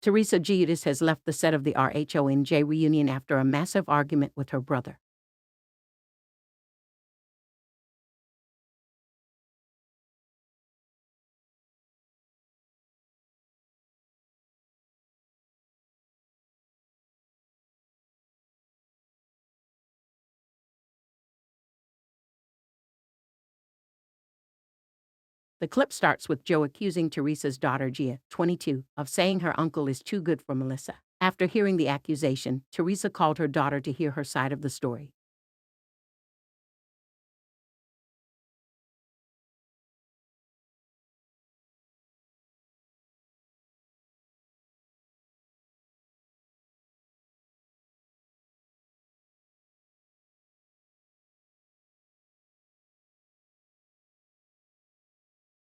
Teresa Giudice has left the set of the RHONJ reunion after a massive argument with her brother. The clip starts with Joe accusing Teresa's daughter Gia, 22, of saying her uncle is too good for Melissa. After hearing the accusation, Teresa called her daughter to hear her side of the story.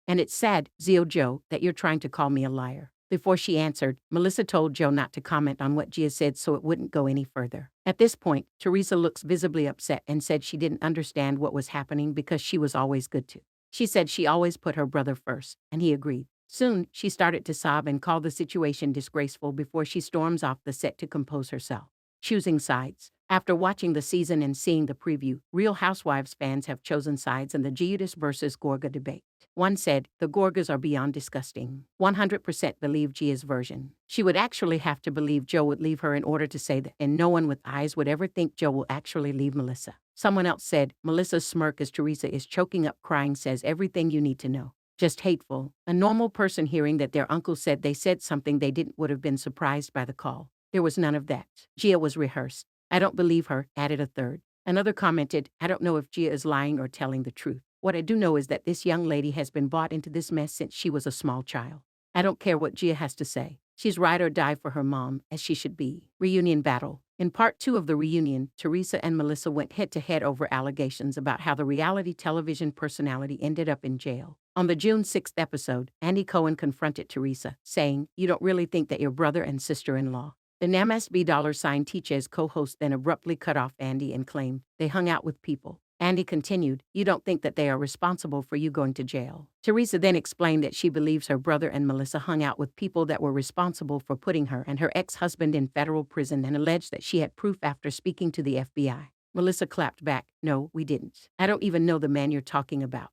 And it's sad, Zio Joe, that you're trying to call me a liar. Before she answered, Melissa told Joe not to comment on what Gia said so it wouldn't go any further. At this point, Teresa looks visibly upset and said she didn't understand what was happening because she was always good to. She said she always put her brother first, and he agreed. Soon, she started to sob and call the situation disgraceful before she storms off the set to compose herself. Choosing sides. After watching the season and seeing the preview, Real Housewives fans have chosen sides in the Giudice versus Gorga debate. One said, the Gorgas are beyond disgusting. 100% believe Gia's version. She would actually have to believe Joe would leave her in order to say that, and no one with eyes would ever think Joe will actually leave Melissa. Someone else said, Melissa's smirk as Teresa is choking up crying says everything you need to know. Just hateful. A normal person hearing that their uncle said they said something they didn't would have been surprised by the call. There was none of that. Gia was rehearsed. I don't believe her, added a third. Another commented, I don't know if Gia is lying or telling the truth. What I do know is that this young lady has been brought into this mess since she was a small child. I don't care what Gia has to say. She's ride or die for her mom, as she should be. Reunion battle. In part 2 of the reunion, Teresa and Melissa went head-to-head over allegations about how the reality television personality ended up in jail. On the June 6th episode, Andy Cohen confronted Teresa, saying, you don't really think that your brother and sister-in-law. The NAMSB $ Teaches co-host then abruptly cut off Andy and claimed they hung out with people. Andy continued, you don't think that they are responsible for you going to jail. Teresa then explained that she believes her brother and Melissa hung out with people that were responsible for putting her and her ex-husband in federal prison and alleged that she had proof after speaking to the FBI. Melissa clapped back, no, we didn't. I don't even know the man you're talking about.